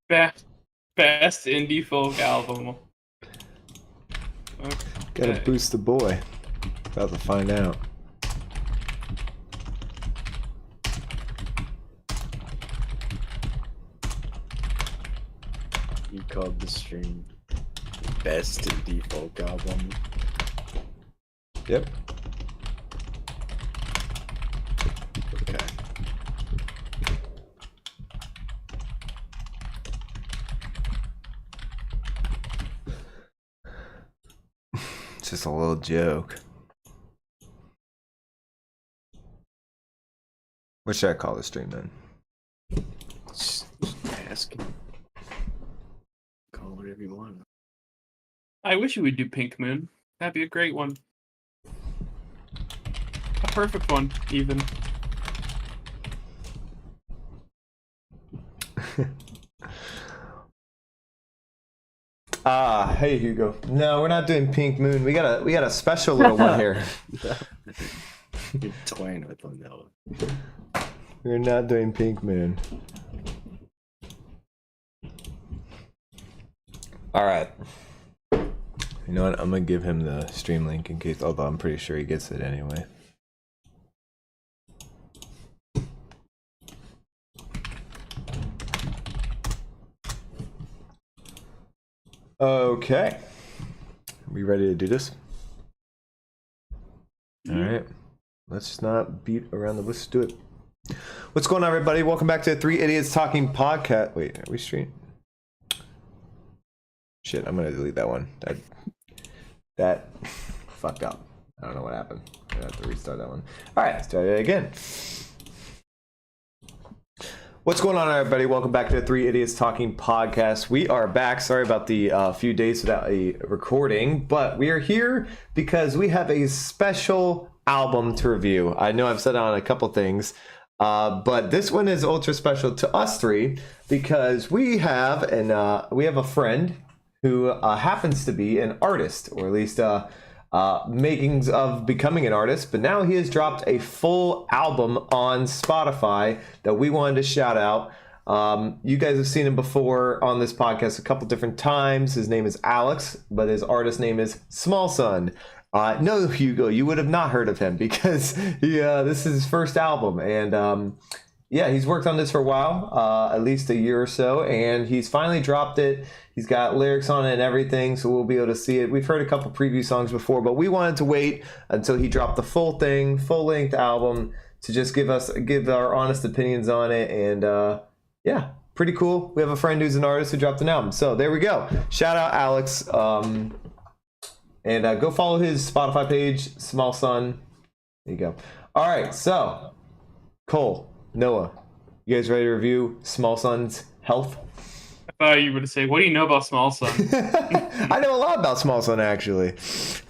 Best indie folk album. Okay. Gotta boost the boy. About to find out. You called the stream best indie folk album. Yep. Okay. It's just a little joke. What should I call the stream then? Just asking. Call whatever you want. I wish you would do Pink Moon. That'd be a great one. A perfect one, even. Hey Hugo. No, we're not doing Pink Moon. We got a special little one here. You're toying with one though. We're not doing Pink Moon. All right. You know what? I'm gonna give him the stream link in case, although I'm pretty sure he gets it anyway. Okay. Are we ready to do this? All right. Let's not beat around the bush. Let's do it. What's going on, everybody? Welcome back to Three Idiots Talking Podcast. Wait, are we streaming? Shit, I'm gonna delete that one. That fucked up. I don't know what happened. I have to restart that one. All right, let's try it again. What's going on, everybody? Welcome back to the Three Idiots Talking Podcast. We are back. Sorry about the few days without a recording, but we are here because we have a special album to review. I know I've said on a couple things, but this one is ultra special to us three because we have a friend who happens to be an artist, or at least makings of becoming an artist, but now he has dropped a full album on Spotify that we wanted to shout out. You guys have seen him before on this podcast a couple different times. His name is Alex, but his artist name is Small Sun. No, Hugo, you would have not heard of him because this is his first album, and yeah, he's worked on this for a while, at least a year or so, and he's finally dropped it. He's got lyrics on it and everything, so we'll be able to see it. We've heard a couple preview songs before, but we wanted to wait until he dropped the full thing, full-length album, to just give our honest opinions on it. And yeah, pretty cool. We have a friend who's an artist who dropped an album, so there we go. Shout out Alex, and go follow his Spotify page, Small Sun. There you go. All right, so Cole, Noah, you guys ready to review Small Sun's Health? I thought you were going to say, what do you know about Small Sun? I know a lot about Small Sun, actually.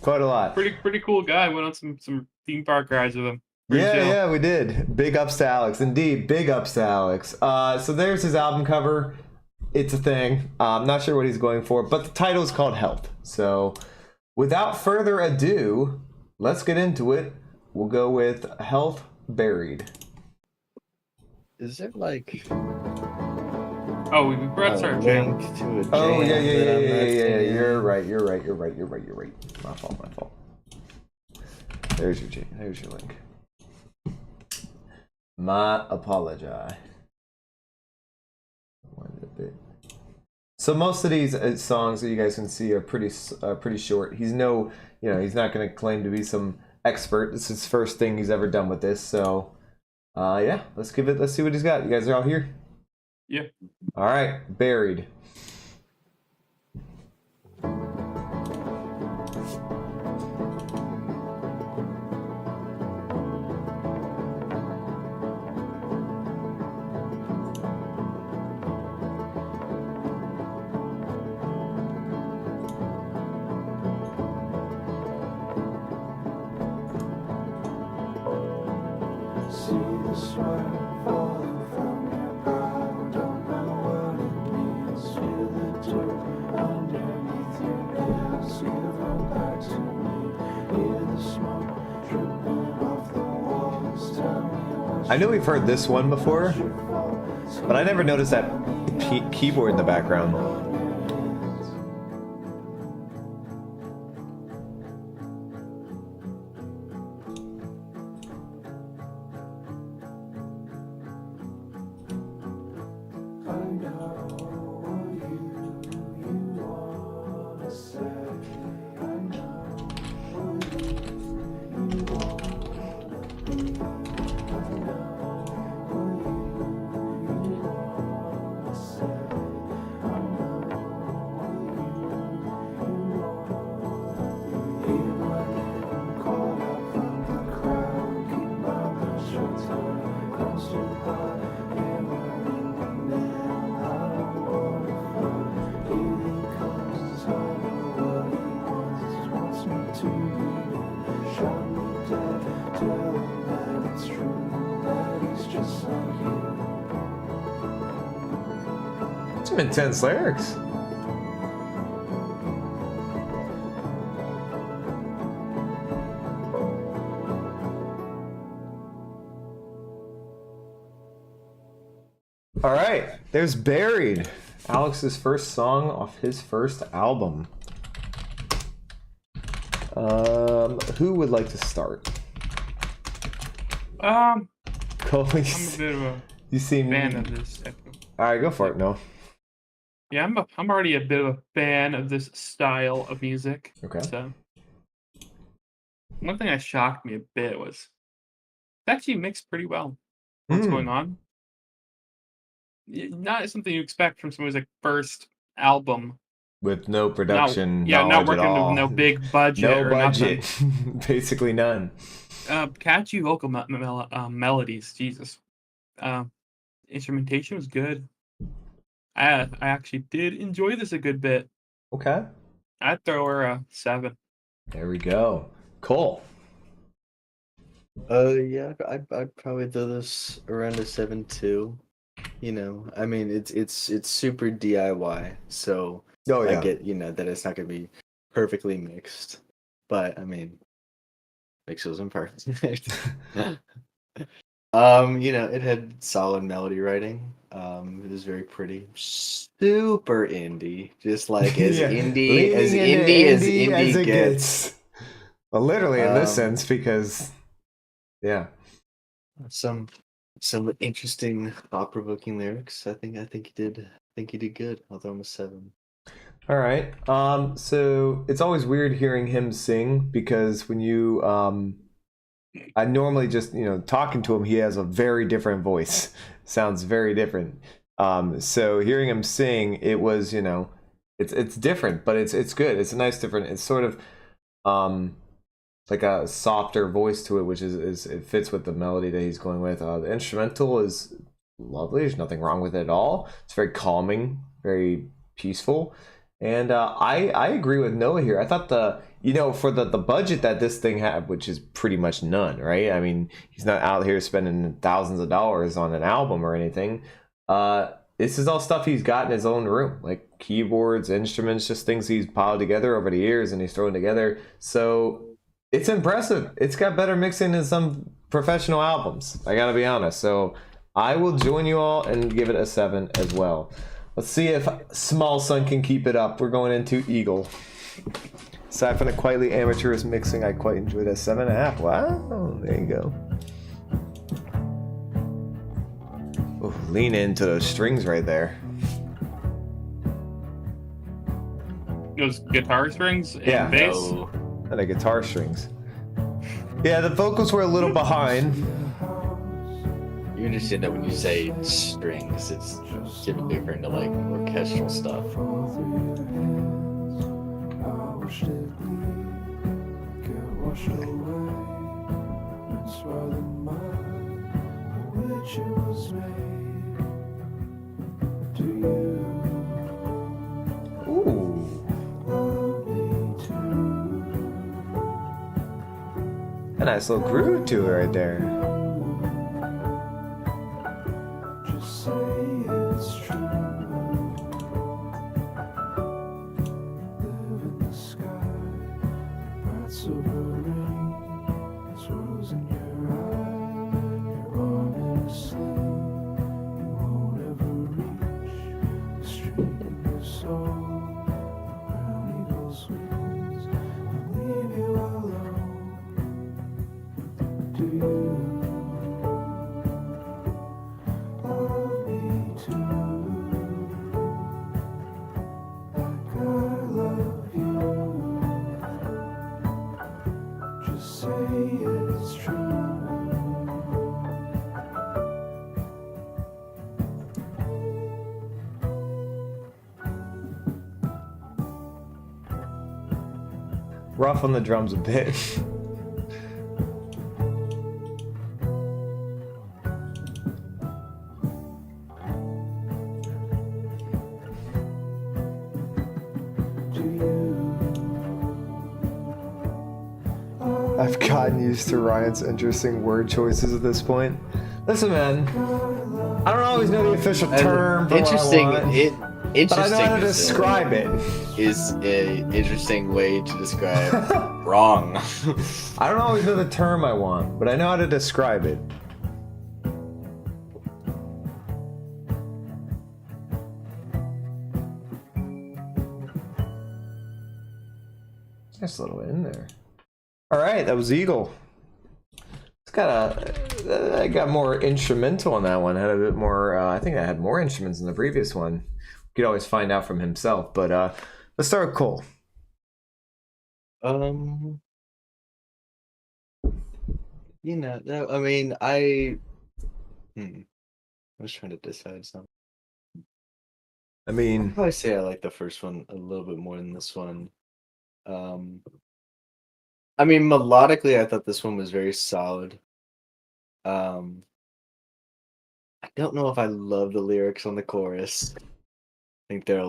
Quite a lot. Pretty cool guy. Went on some theme park rides with him. Yeah, we did. Big ups to Alex. Indeed, big ups to Alex. So there's his album cover. It's a thing. I'm not sure what he's going for, but the title is called Health. So without further ado, let's get into it. We'll go with Health Buried. Is it like Oh, we brought our link to a jam? Oh yeah. that You're right. My fault. There's your link. My apology. So most of these songs that you guys can see are pretty short. He's not going to claim to be some expert. This is his first thing he's ever done with this. So, yeah, let's see what he's got. You guys are all here? Yeah. All right, Buried. I know we've heard this one before, but I never noticed that keyboard in the background. Some intense lyrics. All right, there's Buried, Alex's first song off his first album. Who would like to start? Cole, I'm a bit of a you seem fan of this. All right, go for it. No. Yeah, I'm already a bit of a fan of this style of music. Okay. So one thing that shocked me a bit was it's actually mixed pretty well. What's going on? Not something you expect from someone's like first album. With no production, not knowledge working at all. with no big budget. No or budget, nothing. basically none. Catchy vocal melodies. Jesus. Instrumentation was good. I actually did enjoy this a good bit. Okay. I'd throw her a 7. There we go. Cole. Yeah, I'd probably throw this around a 7 too. You know, I mean, it's super DIY, so Oh yeah. I get, that it's not gonna be perfectly mixed, but I mean, mix wasn't perfect. It had solid melody writing. It was very pretty, super indie, just like as Yeah, indie as leaning into indie as indie it gets. Well, literally in this sense, because yeah. Some interesting thought-provoking lyrics. I think he did good. I'll throw him a 7. All right. So it's always weird hearing him sing because when you I normally just, talking to him, he has a very different voice. Sounds very different. So hearing him sing, it was, it's different, but it's good. It's a nice different. It's sort of like a softer voice to it, which is it fits with the melody that he's going with. The instrumental is lovely. There's nothing wrong with it at all. It's very calming, very peaceful. And I agree with Noah here. I thought for the budget that this thing had, which is pretty much none, right? I mean, he's not out here spending thousands of dollars on an album or anything. This is all stuff he's got in his own room, like keyboards, instruments, just things he's piled together over the years and he's thrown together. So it's impressive. It's got better mixing than some professional albums, I gotta be honest. So I will join you all and give it a 7 as well. Let's see if Small Sun can keep it up. We're going into Eagle. Aside from the quietly amateurish mixing, I quite enjoyed that 7.5. Wow, there you go. Ooh, lean into those strings right there. Those guitar strings and Yeah. bass. Oh, And the guitar strings. Yeah, the vocals were a little behind. you understand that when you say strings, it's typically referring to like orchestral stuff. Ooh. A nice little groove to it right there. Rough on the drums a bit. I've gotten used to Ryan's interesting word choices at this point. Listen, man, I don't always know the official term for Interesting. what I want, Interesting. but I know how to describe it. Is a interesting way to describe wrong. I don't always know the term I want, but I know how to describe it. Nice little in there. All right, that was Eagle. It's got I got more instrumental on that one. Had a bit more. I think I had more instruments in the previous one. You could always find out from himself. But let's start with Cole. You know, I mean, I was trying to decide something. I mean, I'd probably say I like the first one a little bit more than this one. I mean, melodically, I thought this one was very solid. I don't know if I love the lyrics on the chorus. I think they're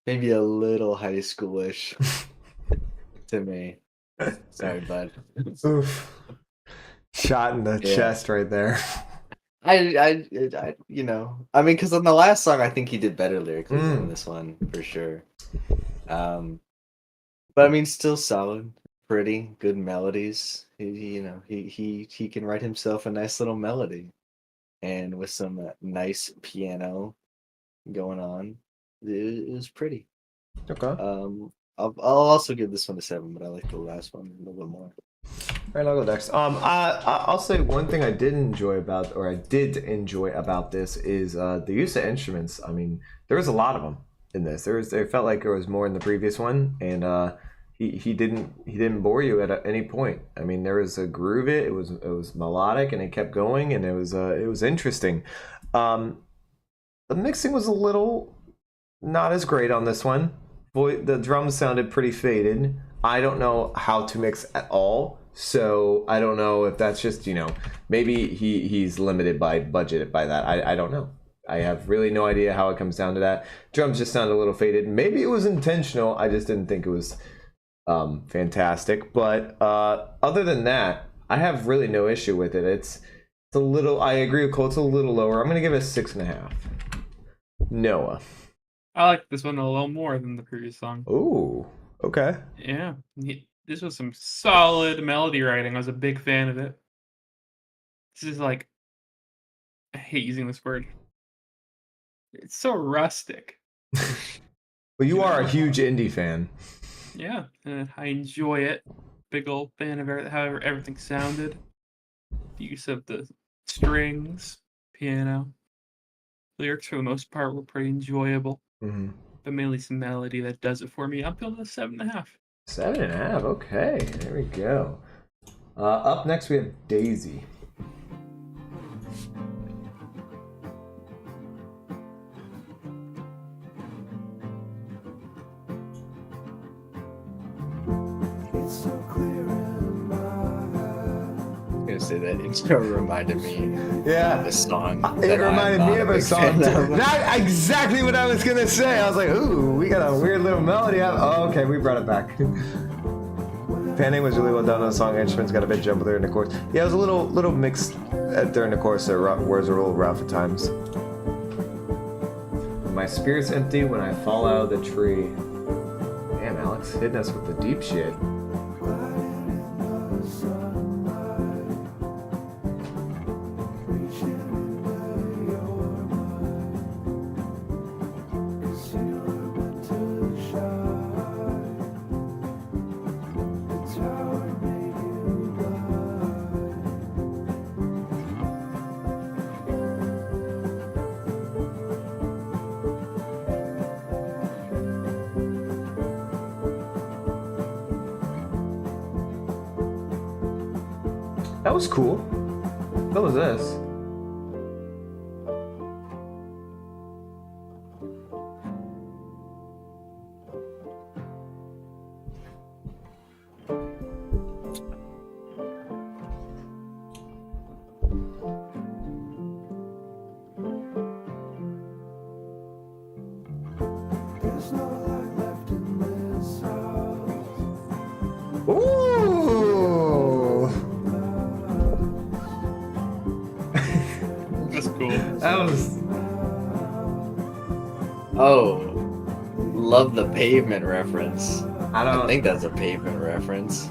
maybe a little high schoolish to me. Sorry, bud. oof. Shot in the chest right there. I I mean, because on the last song, I think he did better lyrically than this one for sure. But I mean, still solid, pretty good melodies. He can write himself a nice little melody, and with some nice piano going on, it was pretty. Okay. I'll also give this one a 7, but I like the last one a little bit more. All right, I'll go next. I'll say one thing I did enjoy about this is the use of instruments. I mean, there was a lot of them in this. It felt like there was more in the previous one, and he didn't bore you at any point. I mean, there was a groove. It was melodic, and it kept going, and it was interesting. The mixing was a little not as great on this one. The drums sounded pretty faded. I don't know how to mix at all, so I don't know if that's just, maybe he's limited by budget by that. I don't know. I have really no idea how it comes down to that. Drums just sounded a little faded. Maybe it was intentional. I just didn't think it was fantastic. But other than that, I have really no issue with it. It's a little. I agree with Cole. It's a little lower. I'm gonna give it a 6.5. Noah. I like this one a little more than the previous song. Ooh. Okay. Yeah, this was some solid melody writing. I was a big fan of it. This is like, I hate using this word. It's so rustic. Well, you are a huge indie fan. Yeah, and I enjoy it. Big old fan of how everything sounded. The use of the strings, piano. Lyrics for the most part were pretty enjoyable. Mm-hmm. But mainly some melody that does it for me. I'm feeling a 7.5. 7.5. Okay, there we go. Up next we have Daisy. Say that intro reminded me of a song. It reminded me of a song too. Not exactly what I was gonna say. I was like, ooh, we got a weird little melody. Oh, okay, we brought it back. Panning was really well done on the song. Instruments got a bit jumbled there in the chorus. Yeah, it was a little mixed during the chorus. Words were a little rough at times. My spirit's empty when I fall out of the tree. Damn, Alex hitting us with the deep shit. That was cool. What was this? Ooh! That's cool. That was. Oh, love the Pavement reference. I I don't think that's a Pavement reference.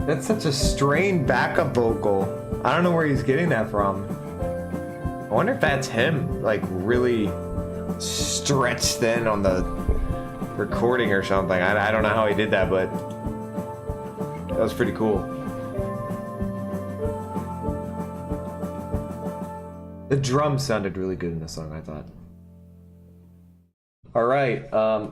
That's such a strained backup vocal. I don't know where he's getting that from. I wonder if that's him, like really stretched thin on the recording or something. I don't know how he did that, but that was pretty cool. The drums sounded really good in the song, I thought. All right.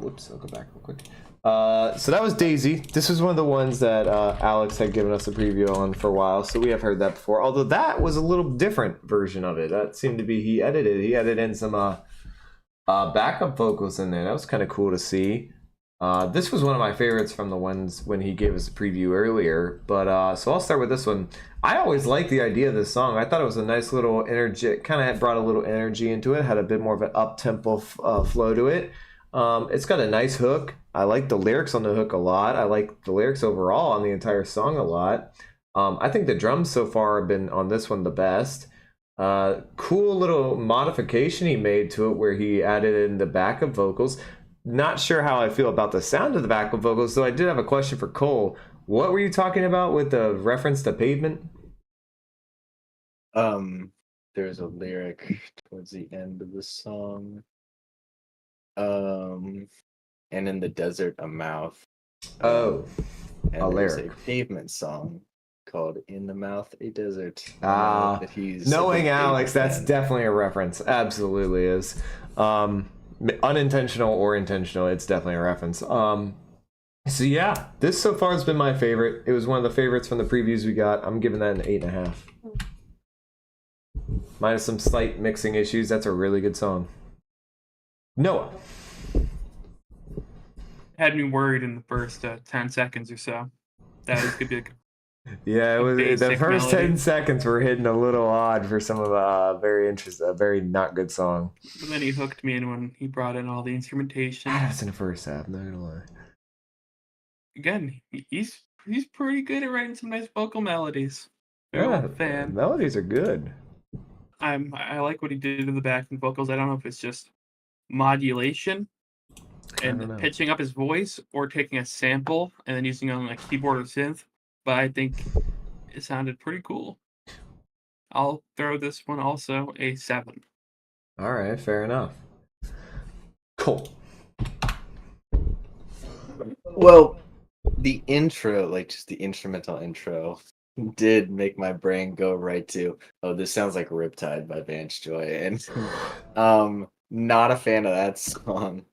Whoops, I'll go back real quick. So that was Daisy. This was one of the ones that Alex had given us a preview on for a while, so we have heard that before. Although that was a little different version of it. That seemed to be he edited in some backup vocals in there. That was kind of cool to see. This was one of my favorites from the ones when he gave us a preview earlier. But so I'll start with this one. I always liked the idea of this song. I thought it was a nice little energy. Kind of brought a little energy into it. Had a bit more of an up-tempo flow to it. It's got a nice hook. I like the lyrics on the hook a lot. I like the lyrics overall on the entire song a lot. I think the drums so far have been on this one the best. Cool little modification he made to it where he added in the backup vocals. Not sure how I feel about the sound of the backup vocals, though I did have a question for Cole. What were you talking about with the reference to Pavement? There's a lyric towards the end of the song. And in the desert, a mouth. Oh, and a there's lyric. a Pavement song called "In the Mouth, a Desert." Ah, knowing Alex, that's fan. definitely a reference. Absolutely is. Unintentional or intentional, it's definitely a reference. So yeah, this so far has been my favorite. It was one of the favorites from the previews we got. I'm giving that an 8.5. Minus some slight mixing issues, that's a really good song. Noah. Had me worried in the first 10 seconds or so. That was gonna be like Yeah, it was the basic first melody. 10 seconds were hitting a little odd for some of a very interesting, a very not good song. But then he hooked me in when he brought in all the instrumentation. That's in the first half, not gonna lie. Again, he's pretty good at writing some nice vocal melodies. Very Yeah, fan. melodies are good. I like what he did to the backing vocals. I don't know if it's just modulation I don't know. and pitching up his voice or taking a sample and then using it on a keyboard or synth. But I think it sounded pretty cool. I'll throw this one also a 7. All right, fair enough. Cool. Well, the intro, like just the instrumental intro, did make my brain go right to, oh, this sounds like Riptide by Vance Joy, and not a fan of that song.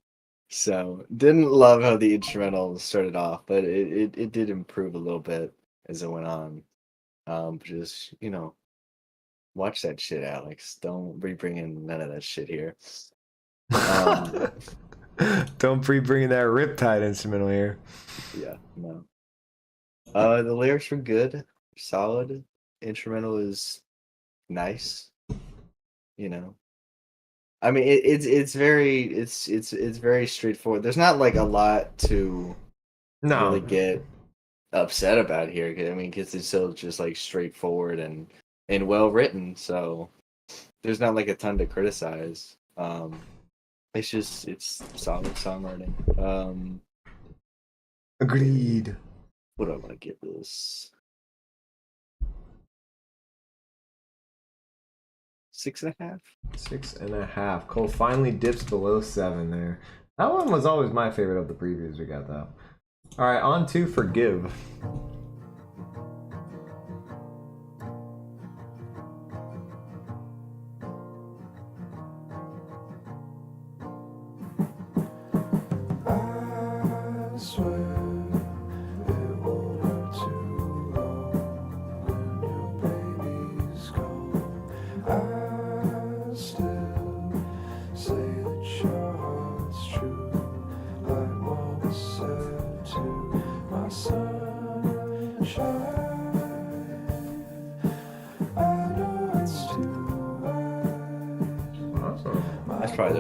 So didn't love how the instrumental started off, but it did improve a little bit as it went on. Just watch that shit, Alex. Don't be bringing none of that shit here. Don't be bringing that Riptide instrumental here. Yeah, no. The lyrics were good, solid. Instrumental is nice. I mean, it's very straightforward. There's not like a lot to really get upset about here. I mean, because it's still just like straightforward and well written. So there's not like a ton to criticize. It's solid songwriting. Agreed. What do I want to give this? 6.5. 6.5. Cole finally dips below 7 there. That one was always my favorite of the previews we got, though. All right, on to Forgive.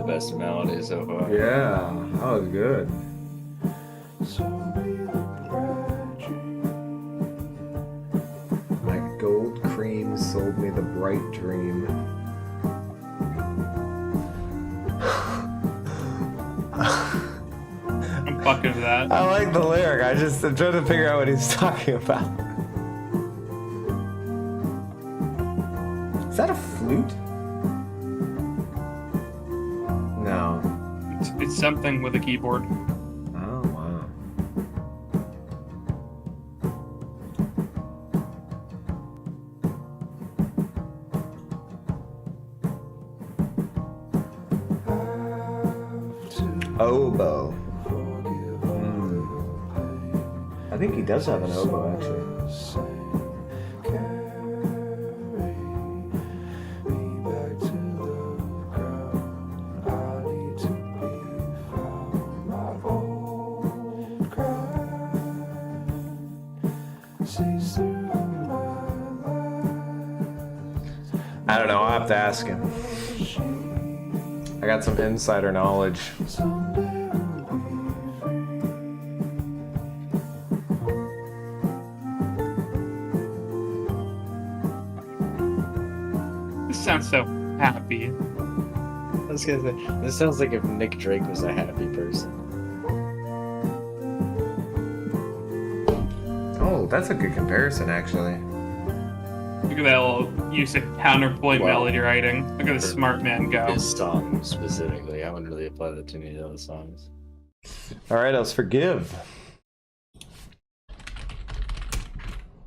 the best melody so far. Yeah, that was good. Like gold cream sold me the bright dream. I'm fucking with that. I like the lyric. I'm trying to figure out what he's talking about. Is that a flute? No. It's something with a keyboard. Oh, wow. Oboe. I think he does have an oboe, actually. I don't know, I'll have to ask him. I got some insider knowledge. This sounds so happy. I was gonna say, this sounds like if Nick Drake was a happy person. Oh, that's a good comparison, actually. Look at that little use of counterpoint Wow. melody writing. Look at the smart man go. This song specifically, I wouldn't really apply that to any of the other songs. All right, let's forgive.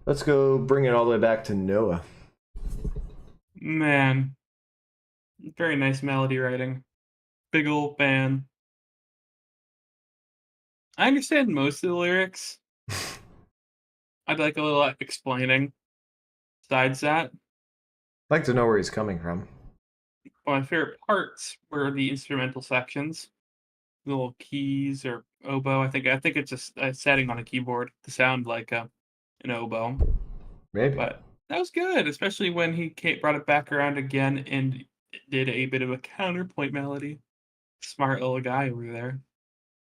Let's go bring it all the way back to Noah. Man. Very nice melody writing. Big old fan. I understand most of the lyrics. I'd like a little explaining. Besides that, I'd like to know where he's coming from. one of my favorite parts were the instrumental sections. The little keys or oboe. I think it's just a setting on a keyboard to sound like an oboe. Maybe. But that was good, especially when he brought it back around again and did a bit of a counterpoint melody. Smart little guy over there.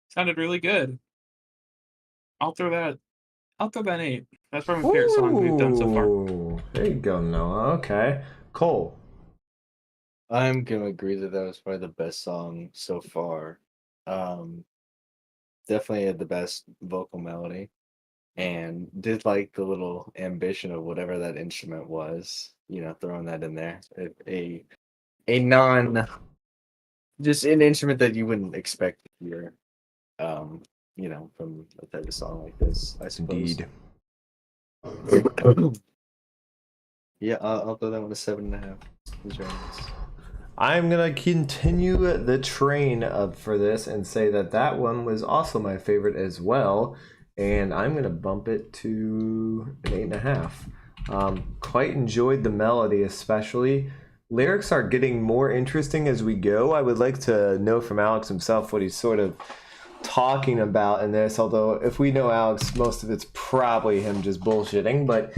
Sounded really good. I'll throw that an 8. That's probably my favorite song we've done so far. Ooh, there you go, Noah. Okay. Cole. I'm gonna agree that that was probably the best song so far. Definitely had the best vocal melody, and did like the little ambition of whatever that instrument was. You know, throwing that in there. A non, just an instrument that you wouldn't expect to hear. You know, from a type of song like this, I suppose. Indeed. Yeah, I'll throw that one a 7.5. It's very nice. I'm gonna continue the train for this and say that that one was also my favorite as well, and I'm gonna bump it to an 8.5. Quite enjoyed the melody, especially. Lyrics are getting more interesting as we go. I would like to know from Alex himself what he's sort of talking about in this. Although if we know Alex, most of it's probably him just bullshitting, but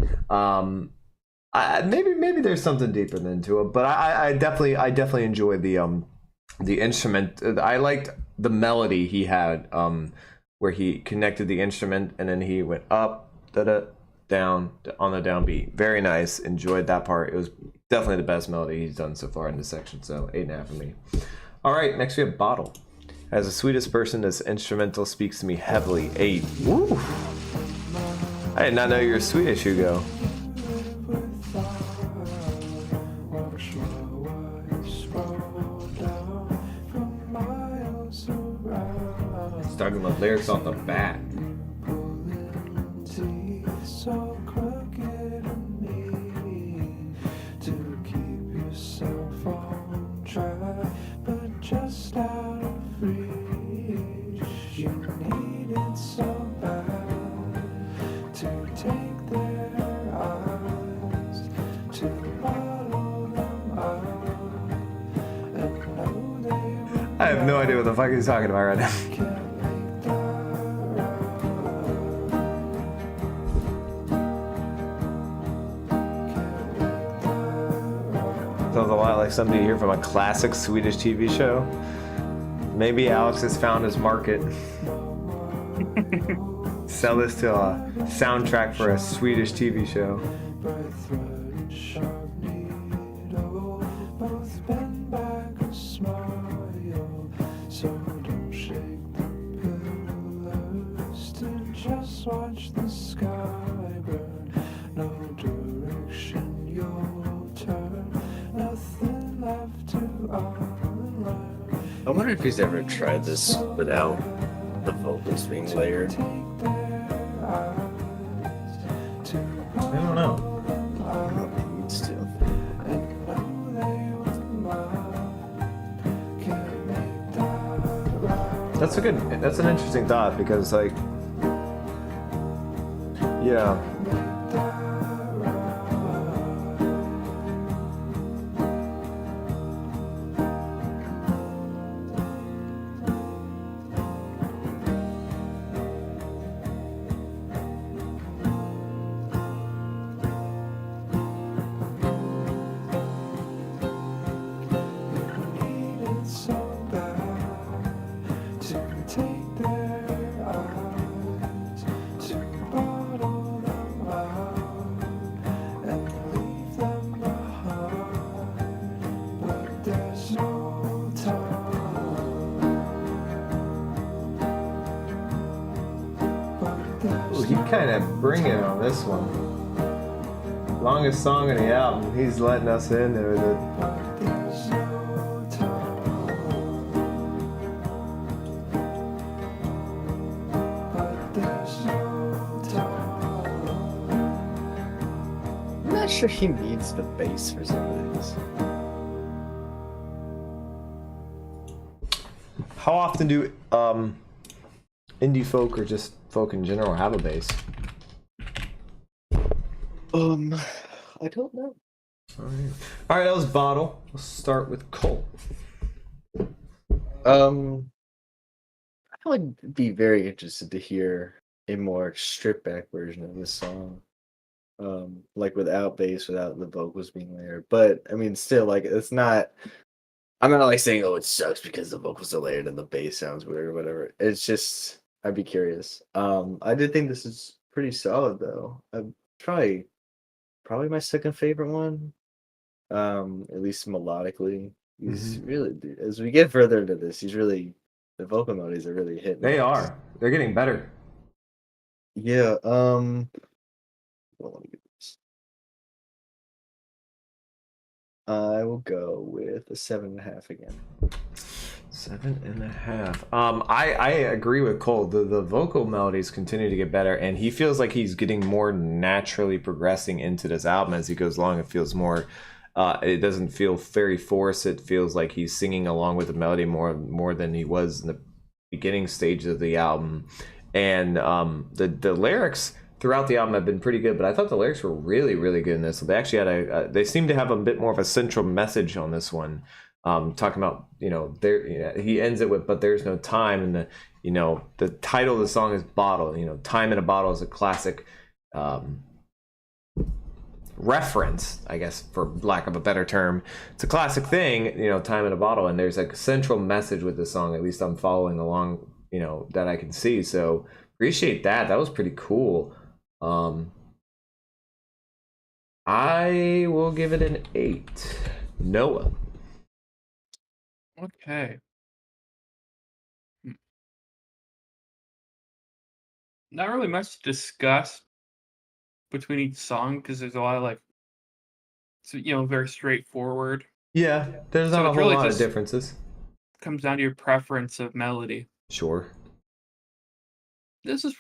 maybe there's something deeper into it, but I definitely enjoyed the instrument. I liked the melody he had, where he connected the instrument and then he went up, down on the downbeat. Very nice. Enjoyed that part. It was definitely the best melody he's done so far in this section. So 8.5 for me. All right, next we have Bottle. As the sweetest person, this instrumental speaks to me heavily. 8. Woo! I did not know you were Swedish, Hugo. He's talking about lyrics off the bat. I have no idea what the fuck he's talking about right now. Sounds a lot like something you hear from a classic Swedish TV show. Maybe Alex has found his market. Sell this to a soundtrack for a Swedish TV show. Just watch the sky burn. No direction you'll turn. Nothing left to unlearn. I wonder if he's ever tried this without the vocals being layered. I don't know. I don't know if he needs to. That's an interesting thought because like, yeah. Ooh, he kind of bring it on this one. Longest song of the album. He's letting us in there with it. I'm not sure he needs the bass for some of these. How often do indie folk or just folk in general have a bass? I don't know. All right, that was Bottle. Let's start with Cole. I would be very interested to hear a more stripped back version of this song. Like without bass, without the vocals being layered. But I mean, still, like, it's not. I'm not like saying, "Oh, it sucks because the vocals are layered and the bass sounds weird" or whatever. It's just, I'd be curious. I did think this is pretty solid though. Probably my second favorite one. At least melodically, he's really. As we get further into this, the vocal melodies are really hitting. They are. They're getting better. Yeah. Well, let me get this. I will go with a 7.5 again. 7.5. I agree with Cole. The vocal melodies continue to get better, and he feels like he's getting more naturally progressing into this album as he goes along. It feels more. It doesn't feel very forced. It feels like he's singing along with the melody more than he was in the beginning stages of the album. And the lyrics throughout the album have been pretty good, but I thought the lyrics were really, really good in this. So they actually had they seem to have a bit more of a central message on this one. Talking about, he ends it with, but there's no time. And the title of the song is Bottle. Time in a Bottle is a classic reference, I guess, for lack of a better term. It's a classic thing, time in a bottle. And there's a central message with the song, at least I'm following along, that I can see. So appreciate that. That was pretty cool. I will give it an 8. Noah. Okay. Not really much to discuss between each song because there's a lot of very straightforward. Yeah, there's not So a it's whole really lot of just- differences. Comes down to your preference of melody. Sure. This is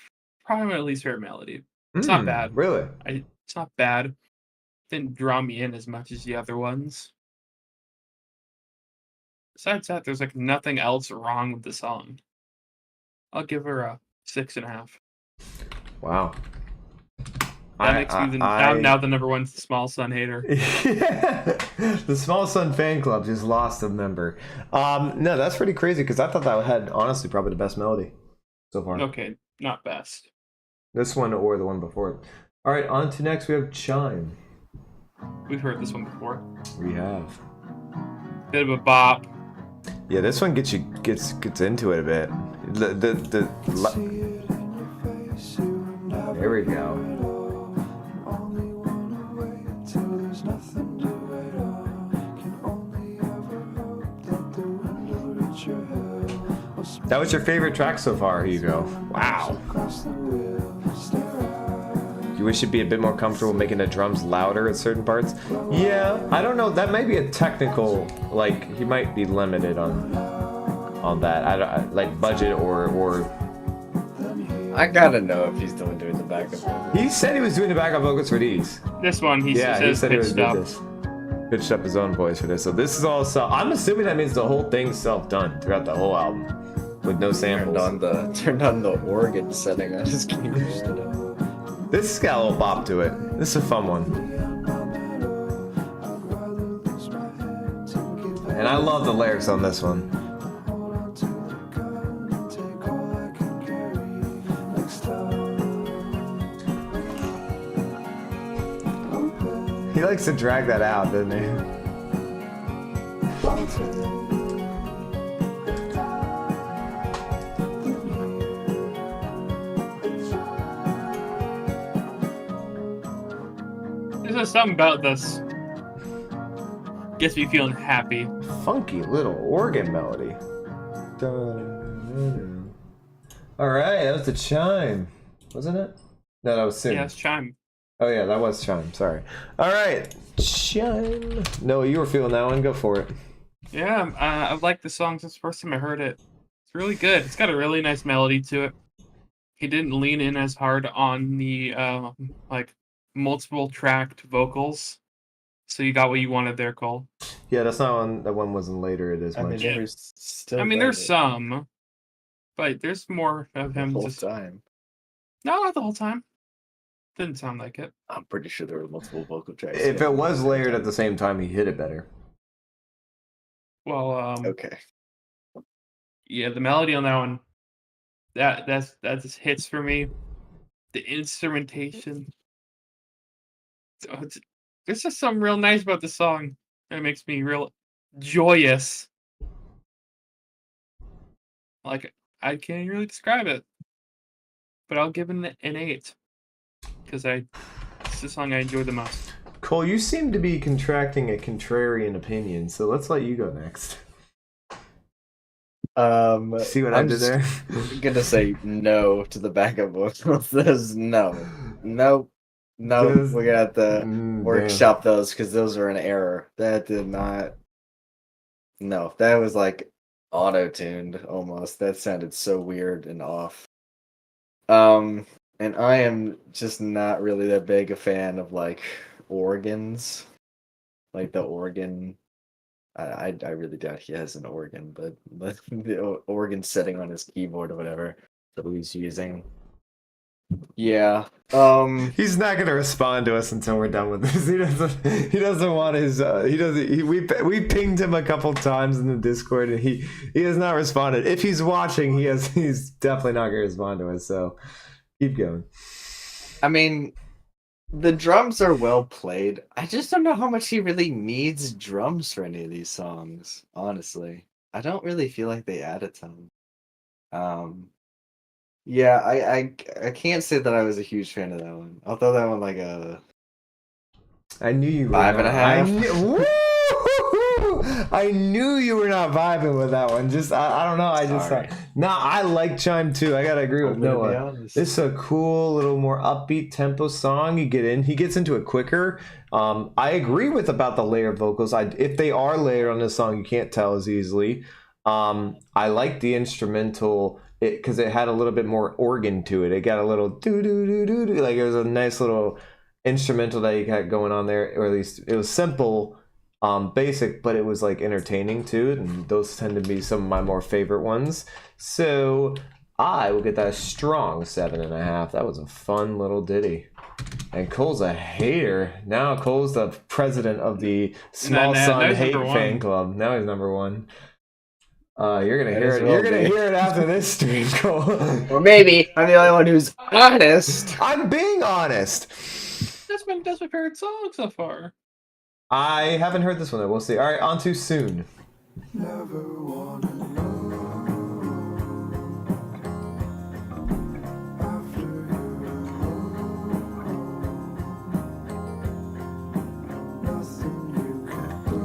probably my least favorite melody. It's not bad. Really? It's not bad. Didn't draw me in as much as the other ones. Besides that, there's nothing else wrong with the song. I'll give her a 6.5. Wow. That makes me now the number one Small Sun hater. The Small Sun fan club just lost a member. No, that's pretty crazy because I thought that had honestly probably the best melody so far. Okay, not best. This one or the one before it. All right, on to next we have Chime. We've heard this one before. We have. Bit of a bop. Yeah, this one gets into it a bit. There we go. That was your favorite track so far, Hugo. Wow. You wish you'd be a bit more comfortable making the drums louder at certain parts? Yeah, I don't know. That might be a technical, like, he might be limited on that. Like budget or. I gotta know if he's still doing the backup vocals. He said he was doing the backup vocals for these. This one, he Yeah, he says said he was pitched doing up. this. Pitched up his own voice for this. So this is all self. I'm assuming that means the whole thing's self-done throughout the whole album, with no samples. Turned on the organ setting on his keyboard. This has got a little bop to it. This is a fun one. And I love the lyrics on this one. He likes to drag that out, doesn't he? There's just something about this. Gets me feeling happy. Funky little organ melody. Alright, that was the chime. Wasn't it? No, that was Sim. Yeah, it's chime. Oh yeah, that was chime. Sorry. Alright, chime. No, you were feeling that one. Go for it. Yeah, I've liked the song since the first time I heard it. It's really good. It's got a really nice melody to it. He didn't lean in as hard on the like multiple tracked vocals, so you got what you wanted there, Cole. Yeah, that's not one. That one wasn't later. It is I mean, much. there's still. I mean, there's some, but there's more of the him. whole Just time. no, not the whole time. Didn't sound like it. I'm pretty sure there were multiple vocal tracks. If it was layered at the same time, he hit it better. Well, Okay. yeah, the melody on that one, that just hits for me. The instrumentation. There's just something real nice about the song. It makes me real joyous. Like, I can't really describe it, but I'll give it an 8 because it's the song I enjoy the most. Cole, you seem to be contracting a contrarian opinion, so let's let you go next. See what I I'm did just there? gonna say no to the backup vocals. There's no. We Just- got to have to damn. workshop those because those are an error. That did not. No, that was like auto-tuned almost. That sounded so weird and off. And I am just not really that big a fan of like organs, like the organ. I really doubt he has an organ, but the organ setting on his keyboard or whatever that he's using. Yeah. He's not gonna respond to us until we're done with this. He doesn't want his. We pinged him a couple times in the Discord, and he has not responded. If he's watching, he's definitely not gonna respond to us. So keep going. I mean, the drums are well played. I just don't know how much he really needs drums for any of these songs. Honestly, I don't really feel like they add a ton. Yeah, I can't say that I was a huge fan of that one. I'll throw that one like a I knew you were 5.5. I knew you were not vibing with that one. I don't know. I just Sorry. thought. Nah, I like Chime too. I gotta agree with I'm gonna be Noah. honest. This is a cool, little more upbeat tempo song. He gets into it quicker. I agree with about the layered vocals. If they are layered on this song, you can't tell as easily. I like the instrumental because it had a little bit more organ to it. It got a little do do do do do, like it was a nice little instrumental that you got going on there, or at least it was simple, basic, but it was like entertaining too. And those tend to be some of my more favorite ones. So I will get that a strong 7.5. That was a fun little ditty. And Cole's a hater. Now Cole's the president of the Small Now Son he's Hate number Fan one. Club. Now he's number one. You're gonna Might hear as it. well You're gonna be. hear it after this stream, Cole. Or maybe I'm the only one who's honest. I'm being honest. That's my favorite song so far. I haven't heard this one though. We'll see. All right, on to Soon. Never wanna know after you're nothing you can do.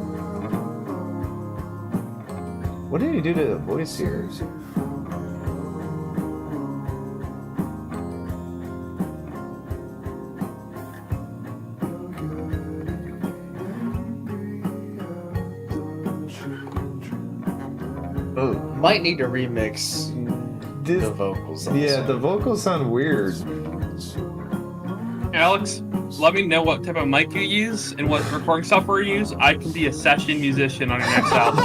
What did he do to the voice here? Oh, Might need to remix this, the vocals. On this yeah, one. the vocals sound weird. Alex, let me know what type of mic you use and what recording software you use. I can be a session musician on your next album.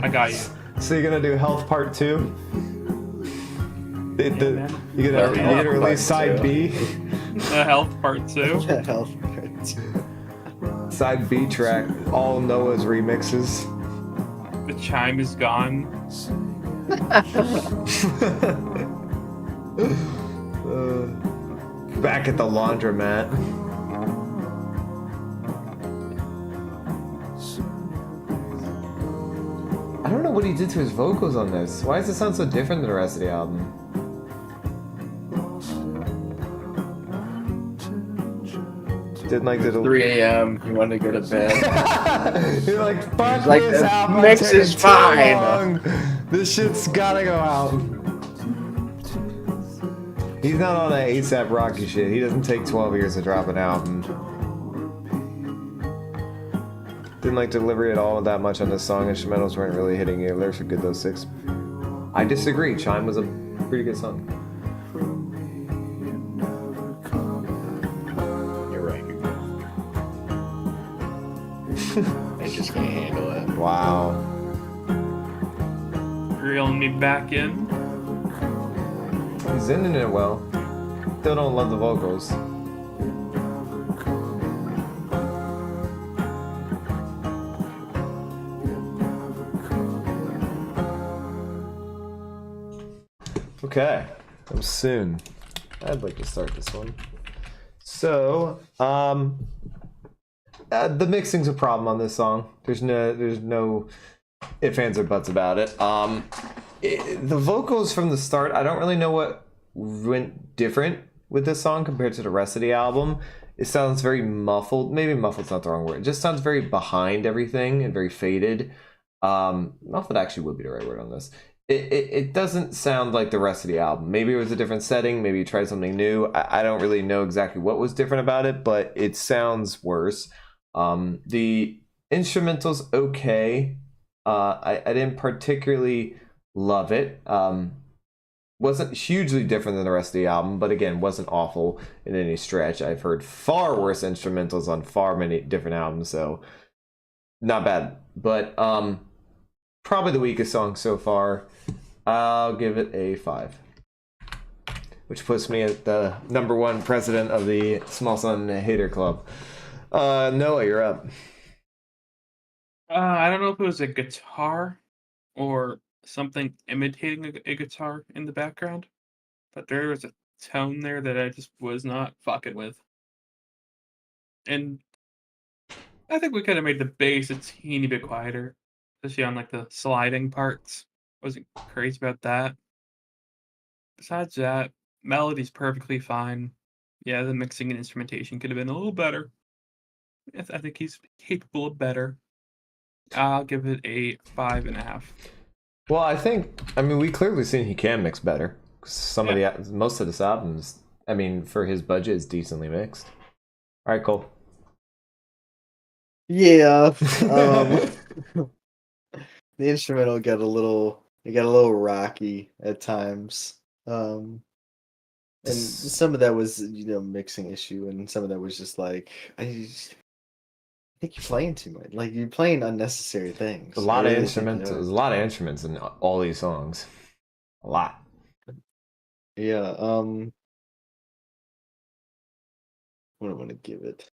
I got you. So you're gonna do Health Part 2? man. You're gonna release side B? The health part 2. Health. Side B track, all Noah's remixes. The chime is gone. Back at the laundromat. I don't know what he did to his vocals on this. Why does it sound so different than the rest of the album? Didn't like the 3 a.m. You want to go to bed? You're like, fuck Like, this the album. mix I'm taking is too fine. long. This shit's gotta go out. He's not on that ASAP Rocky shit. He doesn't take 12 years to drop an album. Didn't like delivery at all that much on this song. Instrumentals weren't really hitting you. Lyrics were good though, 6. I disagree. Chime was a pretty good song. You're right. I just can't handle it. Wow. Reeling me back in. He's ending it well. Still don't love the vocals. Okay, I'm soon. I'd like to start this one. So, the mixing's a problem on this song. There's no ifs, ands, or buts about it. The vocals from the start, I don't really know what went different with this song compared to the rest of the album. It sounds very muffled. Maybe muffled's not the wrong word. It just sounds very behind everything and very faded. Muffled actually would be the right word on this. It doesn't sound like the rest of the album. Maybe it was a different setting. Maybe you tried something new. I don't really know exactly what was different about it, but it sounds worse. The instrumental's okay. I didn't particularly love it. Wasn't hugely different than the rest of the album, but again, wasn't awful in any stretch. I've heard far worse instrumentals on far many different albums, so not bad. But probably the weakest song so far. I'll give it a 5, which puts me at the #1 president of the Small Sun Hater Club. Noah, you're up. I don't know if it was a guitar or something imitating a guitar in the background, but there was a tone there that I just was not fucking with. And I think we could have made the bass a teeny bit quieter, especially on like the sliding parts. Wasn't crazy about that. Besides that, melody's perfectly fine. Yeah, the mixing and instrumentation could have been a little better. I think he's capable of better. I'll give it a 5.5. Well, I mean, we clearly seen he can mix better. Most of this albums, I mean, for his budget, is decently mixed. All right, Cole. Yeah. The instrumental got a little rocky at times. And some of that was, mixing issue, and some of that was just like, I think you're playing too much. Like, you're playing unnecessary things. A lot I of really instruments. think There's a lot of instruments in all these songs. A lot. Yeah. What do I want to give it?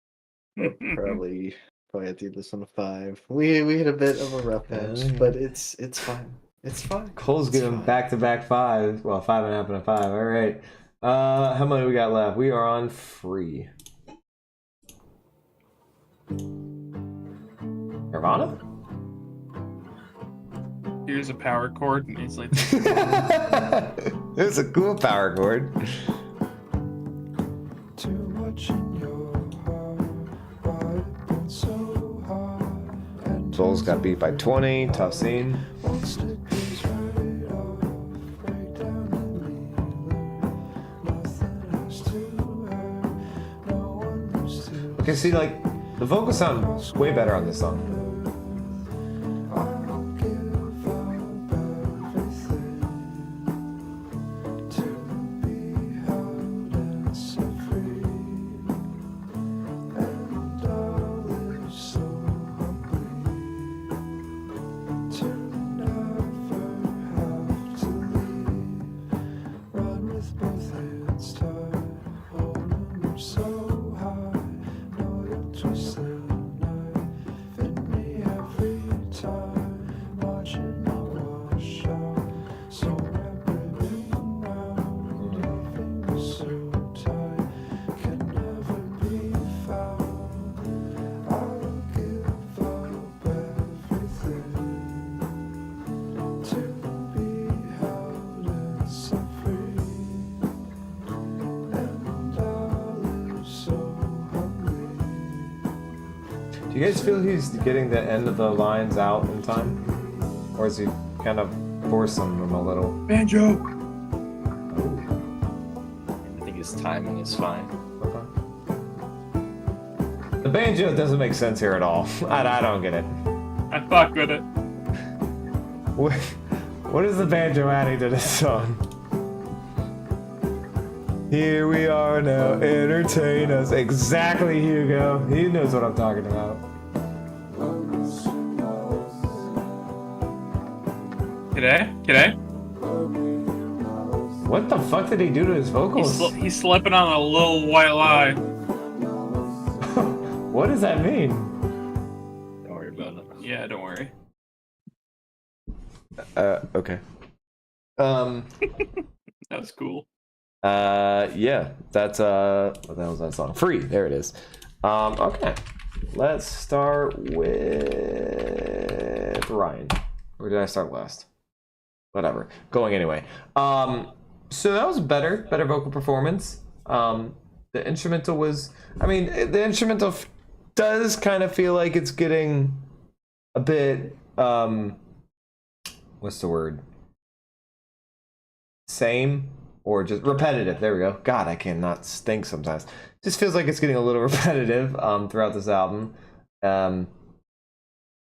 Probably have to give this one a 5. We hit a bit of a rough patch, but it's fine. It's fine. Cole's It's giving fine. back-to-back 5. Well, 5.5 and a 5. All right. How many we got left? We are on free. Nirvana? Here's a power chord, and he's like, It's a cool power chord. Too much in your heart. Why it been so hard? And Souls got beat by 20. Tough scene. one stick is right off. Break down and leave. Nothing has to hurt. No one knows to. Okay, see, like, the vocals sound way better on this song. I'll give up everything to be held and set free. And I'll live so humbly to never have to leave. Run with both hands tied, hold 'em so high. Know you'll twist the knife in me every time. Watching me wash out, so wrap ribbon round. Your fingers so tight, can never be found. I'll give up everything to be held and set free. And I'll live so humbly. Do you guys feel he's getting the end of the lines out in time? Or is he kind of forcing them a little? banjo. I think his timing is fine. Okay. The banjo doesn't make sense here at all. I don't get it. I fuck with it. What is the banjo adding to this song? Here we are now, entertain us. Exactly, Hugo. He knows what I'm talking about. G'day. What the fuck did he do to his vocals? He's slipping on a little white lie. What does that mean? Don't worry about it. Yeah, don't worry. Okay. That was cool. Yeah, that's what the hell is that song? Free, there it is. Okay. Let's start with Ryan. Or did I start last? Whatever. Going anyway. So that was better vocal performance. The instrumental was, I mean, the instrumental does kind of feel like it's getting a bit, what's the word? Same or just repetitive. There we go. God, I cannot think sometimes. Just feels like it's getting a little repetitive throughout this album.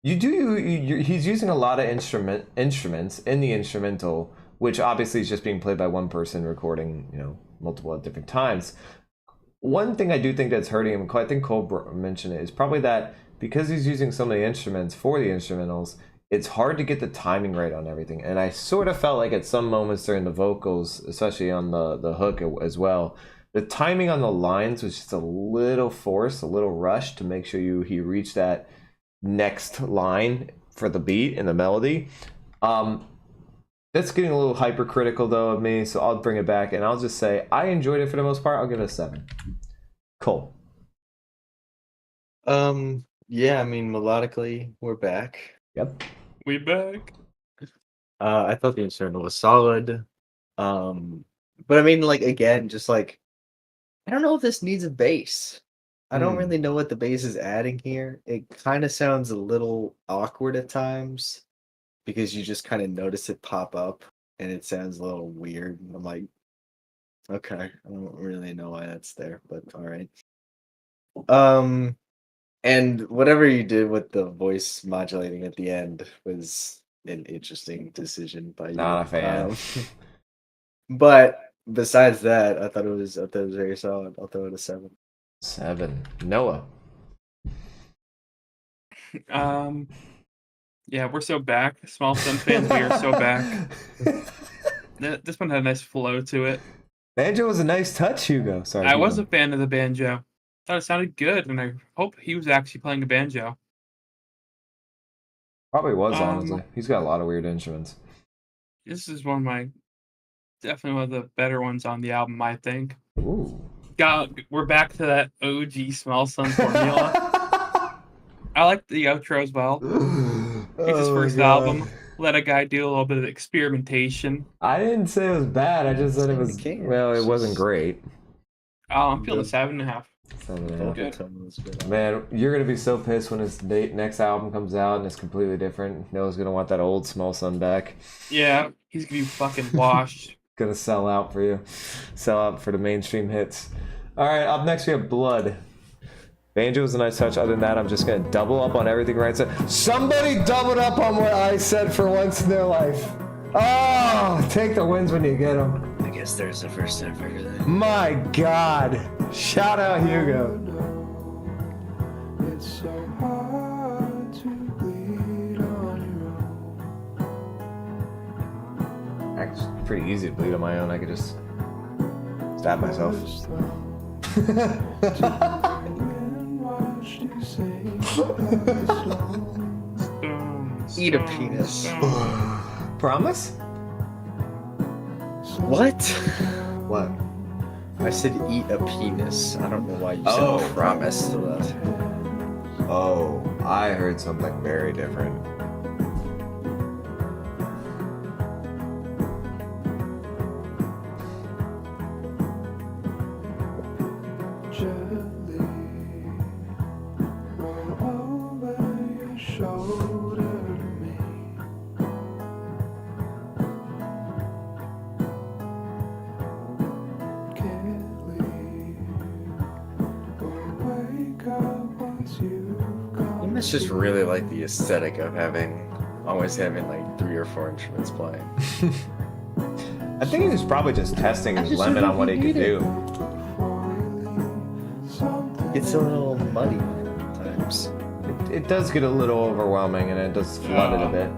He's using a lot of instruments in the instrumental, which obviously is just being played by one person recording, multiple at different times. One thing I do think that's hurting him, I think Cole mentioned it, is probably that because he's using so many instruments for the instrumentals, it's hard to get the timing right on everything. And I sort of felt like at some moments during the vocals, especially on the hook as well, the timing on the lines was just a little forced, a little rushed to make sure he reached that next line for the beat and the melody. That's getting a little hypercritical though of me, so I'll bring it back and I'll just say I enjoyed it for the most part. I'll give it a 7. Cool. Yeah, I mean, melodically, we're back. Yep. We back. I thought the instrumental was solid. But I mean, like, again, just like, I don't know if this needs a bass. I don't really know what the bass is adding here. It kind of sounds a little awkward at times because you just kind of notice it pop up and it sounds a little weird. And I'm like, okay, I don't really know why that's there, but all right. And whatever you did with the voice modulating at the end was an interesting decision by you. Not a fan. But besides that, I thought it was very solid. I'll throw it a 7. 7. Noah. Yeah, we're so back. Small Sun fans, we are so back. This one had a nice flow to it. Banjo was a nice touch, Hugo. Sorry. I Hugo. was a fan of the banjo. Thought it sounded good, and I hope he was actually playing a banjo. Probably was, honestly. He's got a lot of weird instruments. This is definitely one of the better ones on the album, I think. Ooh. We're back to that OG Small Sun formula. I like the outro as well. It's his Oh my first God. album. Let a guy do a little bit of experimentation. I didn't say it was bad. I just said it Saying was, you can't. well, it It's wasn't just- great. Oh, I'm feeling a The 7.5. 7.5. Vocal Good. tone was good. Man, you're gonna be so pissed when his next album comes out and it's completely different. Noah's gonna want that old Small Sun back. Yeah, he's gonna be fucking washed. Gonna sell out for you. Sell out for the mainstream hits. Alright, up next we have Blood. Banjo was a nice touch. Other than that, I'm just gonna double up on everything Ryan said. Somebody doubled up on what I said for once in their life. Oh, take the wins when you get them. I guess there's the first time for everything. My God. Shout out Hugo. It's so hard to bleed on your own. Actually, pretty easy to bleed on my own. I could just stab myself. And watched you sing slow. Eat a penis. Promise? What? What? I said eat a penis. I don't know why you said Oh. promise to that. Oh, I heard something very different. Gently roll over your shoulder to me. Can't leave or wake up once you've gone. You must just really like the aesthetic of always having like 3 or 4 instruments playing. I think he was probably just testing his limit on what he could do. It's a little muddy at times. It does get a little overwhelming and it does flood it a bit.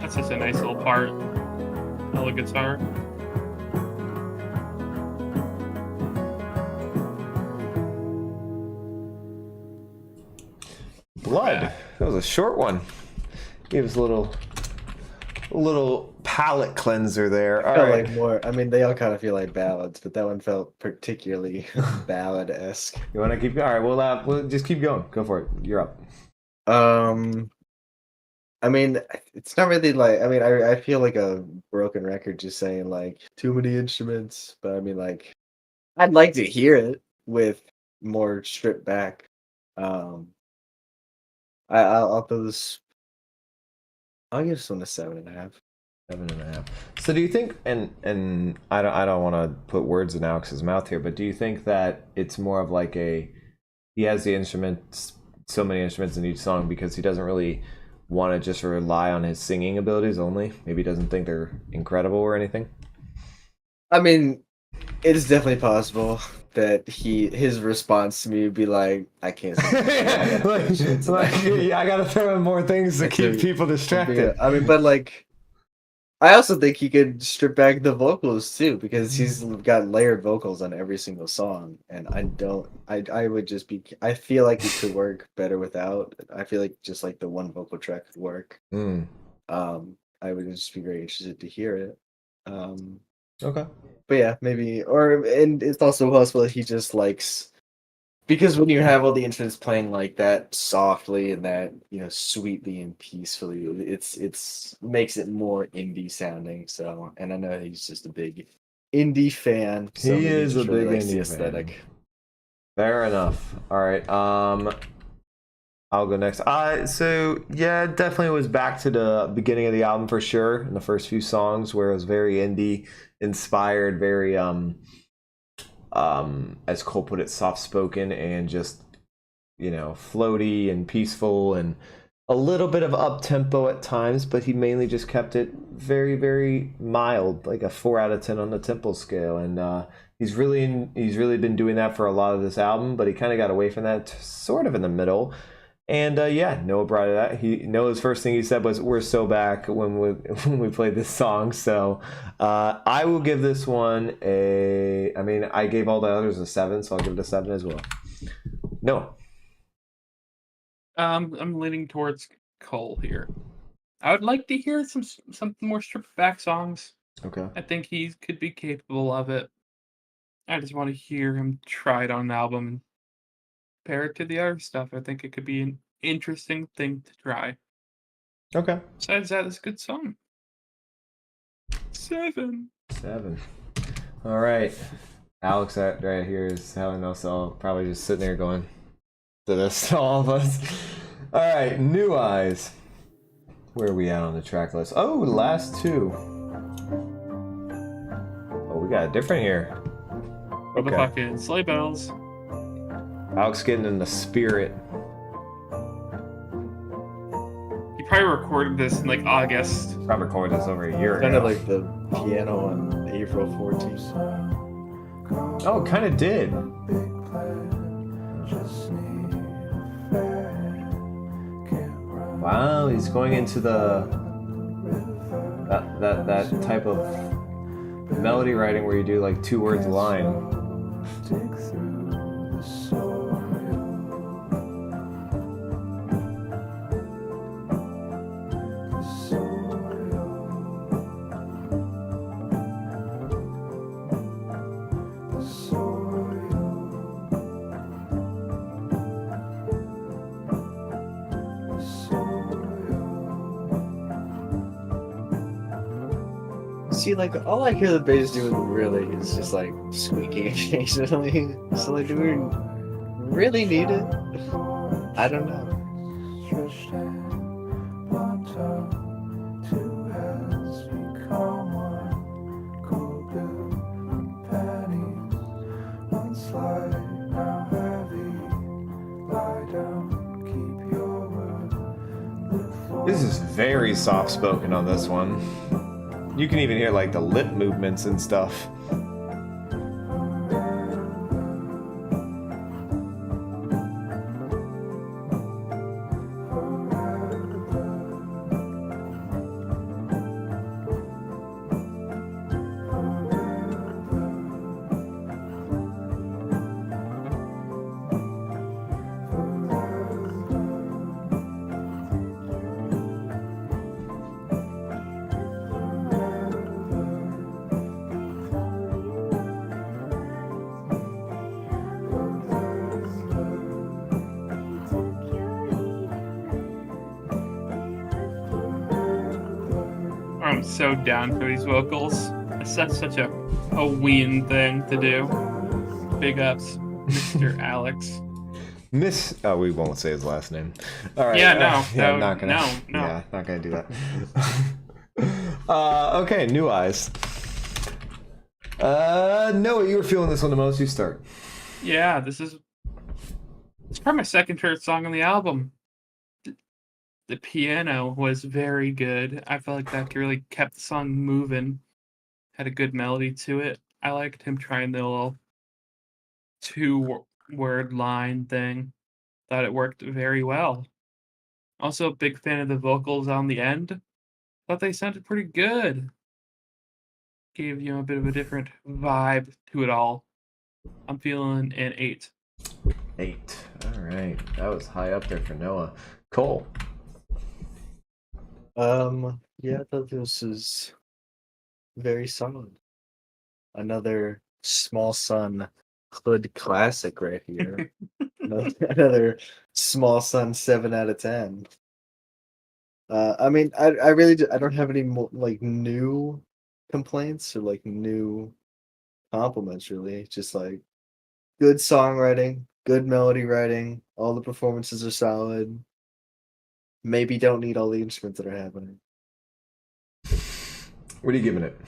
That's just a nice little part. On the guitar. Blood. That was a short one. Gave us a little palate cleanser there. All Felt right. like more. I mean, they all kind of feel like ballads, but that one felt particularly ballad-esque. You want to keep going? All right, we'll just keep going. Go for it. You're up. I mean, it's not really like. I mean, I feel like a broken record just saying like too many instruments, but I mean, like, I'd like to hear it with more stripped back. I'll throw this. I'll give this one a 7.5. 7.5. So do you think, and I don't want to put words in Alex's mouth here, but do you think that it's more of like he has the instruments, so many instruments in each song because he doesn't really want to just rely on his singing abilities only? Maybe he doesn't think they're incredible or anything? I mean, it is definitely possible that his response to me would be like, I can't sing. I gotta throw in more things to keep people distracted. I mean, but like, I also think he could strip back the vocals too, because he's got layered vocals on every single song, and I would just be. I feel like it could work better without. I feel like just like the one vocal track could work. Mm. I would just be very interested to hear it. Okay. But yeah, maybe, and it's also possible that he just likes, because when you have all the instruments playing like that softly and that, sweetly and peacefully, it's makes it more indie sounding. So, and I know he's just a big indie fan. So He maybe is just a really big likes the indie aesthetic. fan. Fair enough. All right. I'll go next. So yeah, it definitely was back to the beginning of the album for sure. In the first few songs, where it was very indie inspired, very as Cole put it, soft spoken and just floaty and peaceful and a little bit of up tempo at times, but he mainly just kept it very, very mild, like a 4 out of 10 on the tempo scale. And he's really been doing that for a lot of this album, but he kind of got away from that sort of in the middle. And yeah, Noah brought it out. Noah's first thing he said was, "We're so back" when we played this song. So I will give this one I gave all the others a 7, so I'll give it a 7 as well. Noah. I'm leaning towards Cole here. I would like to hear some more stripped back songs. Okay. I think he could be capable of it. I just want to hear him try it on an album and compare it to the other stuff. I think it could be interesting thing to try. Okay. Besides that, it's a good song. 7. 7. All right. Alex right here is having us all probably just sitting there going to this, all of us. All right, New Eyes. Where are we at on the track list? Oh, last 2. Oh, we got a different here. What the fucking sleigh bells. Alex getting in the spirit. He probably recorded this in like August. Probably recorded this over a year Kind of ago. like the piano on April 14th. Oh, it kind of did. Wow, he's going into the that type of melody writing where you do like 2 words a line. See, like, all I hear the bass doing really is just like squeaking occasionally. So, like, do we really need it? I don't know. This is very soft spoken on this one. You can even hear like the lip movements and stuff. I'm so down for these vocals. That's such a ween thing to do. Big ups, Mr. Alex. Oh, we won't say his last name. All right. Yeah, no, yeah, no, I'm not gonna. no. Yeah, not gonna do that. Okay, New Eyes. Noah, you were feeling this one the most. You start. Yeah, it's probably my second favorite song on the album. The piano was very good. I felt like that really kept the song moving. Had a good melody to it. I liked him trying the little 2-word line thing. Thought it worked very well. Also a big fan of the vocals on the end. Thought they sounded pretty good. Gave you a bit of a different vibe to it all. I'm feeling an 8. 8. All right, that was high up there for Noah. Cole. Yeah, I thought this was very solid. Another Small Sun hood classic right here. Another Small Sun 7 out of 10. I mean, I really I don't have any more like new complaints or like new compliments really. Just like good songwriting, good melody writing, all the performances are solid. Maybe don't need all the instruments that are happening. What are you giving it?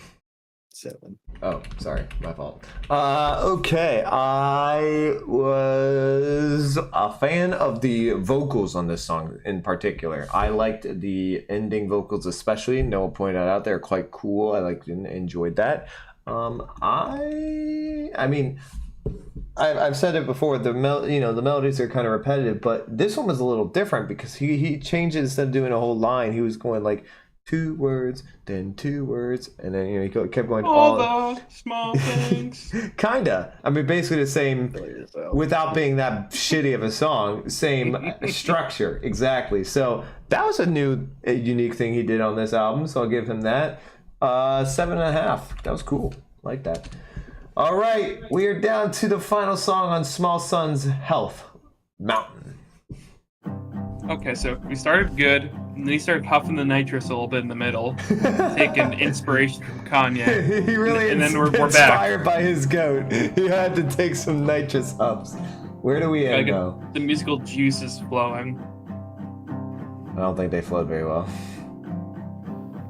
7. Oh, sorry, my fault. Okay, I was a fan of the vocals on this song in particular. I liked the ending vocals especially. Noah pointed out they're quite cool. I liked and enjoyed that. I mean, I've said it before. The melodies are kind of repetitive, but this one was a little different because he changed it. Instead of doing a whole line, he was going like 2 words, then 2 words, and then he kept going all the small things. Kinda. I mean, basically the same, without being that shitty of a song. Same structure, exactly. So that was a new, unique thing he did on this album. So I'll give him that. 7.5. That was cool. Like that. All right, we are down to the final song on Small Sun's Health, Mountain. Okay, so we started good, and then he started huffing the nitrous a little bit in the middle, taking inspiration from Kanye. He really And then we're back. inspired by his goat. He had to take some nitrous ups. Where do we Gotta end get though? the musical juices flowing. I don't think they flowed very well.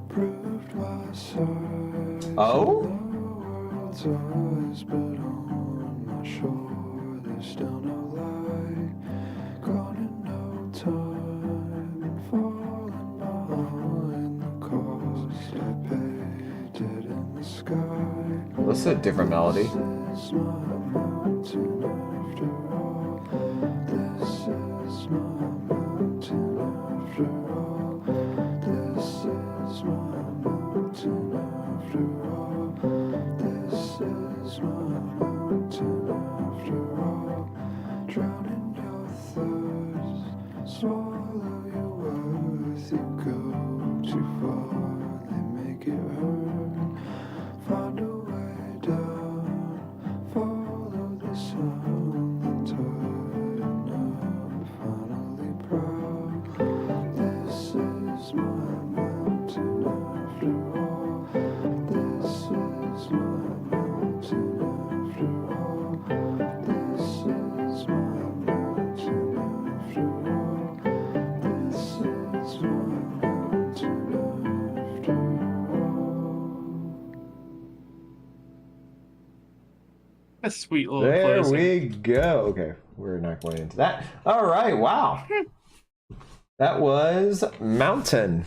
Proved my size. Oh? The world's eyes, but on my shore there's still no light. Gone in no time and falling behind the cost I paid it in the sky. What's a different melody? This is my mountain after all. This is my mountain after all. This is my mountain after all. This is my mountain after all. Drown in your thirst, swallow your worth. You go too far, they make it hurt. Find a way down, follow the sound, the tide, and I'm finally proud. This is my mountain after all. This is my mountain after all. This is my mountain after all. This is my mountain after all. A sweet little There closing. we go. Okay, we're not going into that. All right, wow. That was Mountain.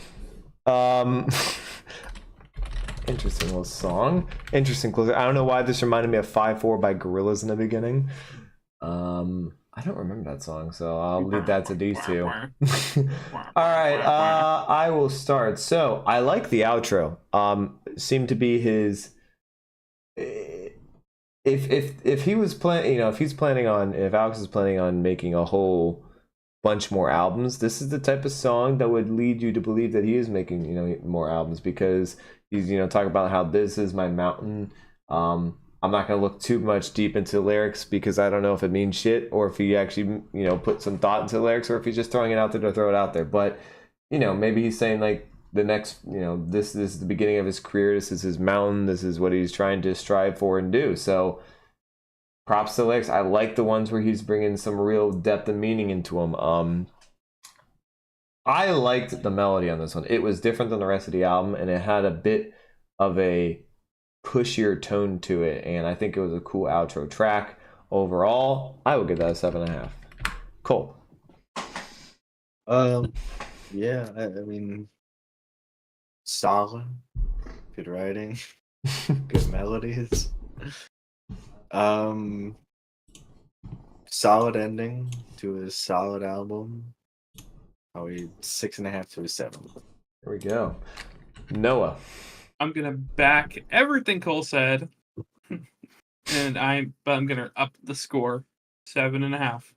Interesting little song. Interesting closer. I don't know why this reminded me of 5-4 by Gorillaz in the beginning. I don't remember that song, so I'll leave that to these two. All right, I will start. So I like the outro. Seemed to be his. If he was planning, if Alex is planning on making a whole bunch more albums, this is the type of song that would lead you to believe that he is making more albums, because he's talking about how this is my mountain. I'm not gonna look too much deep into the lyrics because I don't know if it means shit or if he actually put some thought into the lyrics or if he's just throwing it out there to throw it out there. But maybe he's saying like the next this is the beginning of his career, this is his mountain, this is what he's trying to strive for and do. So props to the lyrics. I like the ones where he's bringing some real depth and meaning into them. I liked the melody on this one. It was different than the rest of the album, and it had a bit of a pushier tone to it, and I think it was a cool outro track. Overall, I would give that a 7.5. Cole. Yeah, I mean, solid, good writing, good melodies. Solid ending to a solid album. Probably 6.5 to a 7. There we go. Noah. I'm gonna back everything Cole said, but I'm gonna up the score 7.5.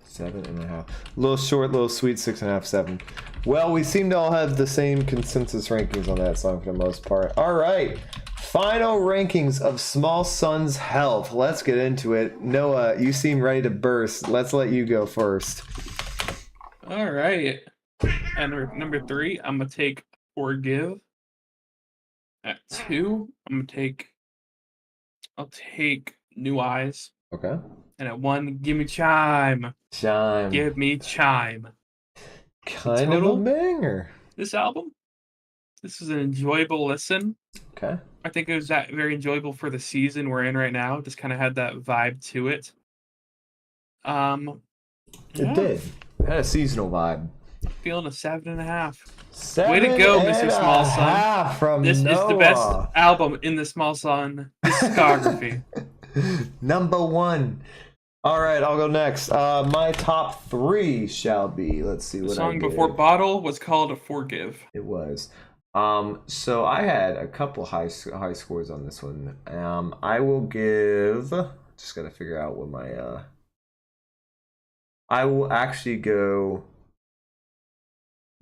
7.5. A little short, little sweet, 6.5, 7. Well, we seem to all have the same consensus rankings on that song for the most part. All right. Final rankings of Small Sun's Health. Let's get into it. Noah, you seem ready to burst. Let's let you go first. All right. And number 3, I'm gonna take Forgive. At 2, I'll take New Eyes. Okay. And at 1, give me Chime. Chime. Give me Chime. Kind of a Total? banger. This album, this was an enjoyable listen. Okay. I think it was very enjoyable for the season we're in right now. Just kind of had that vibe to it. Yeah, It did. It had a seasonal vibe. feeling a 7.5. 7 Way to go, and Mr. a Small Sun. half from This Noah. is the best album in the Small Sun discography. Number 1. All right, I'll go next. My top 3 shall be. Let's see The what song I before gave. Bottle was called Forgive. It was. So I had a couple high scores on this one. I will give. Just gotta figure out what my. I will actually go.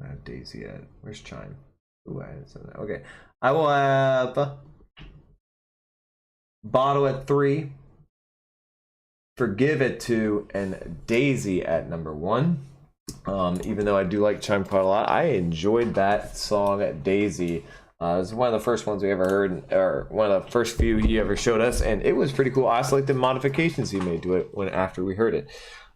I have Daisy at. Where's Chime? Ooh, I had something. Okay, I will have Bottle at 3. Forgive at 2, and Daisy at number 1. Even though I do like Chime quite a lot, I enjoyed that song Daisy. It was one of the first ones we ever heard, or one of the first few he ever showed us, and it was pretty cool. I also like the modifications he made to it after we heard it.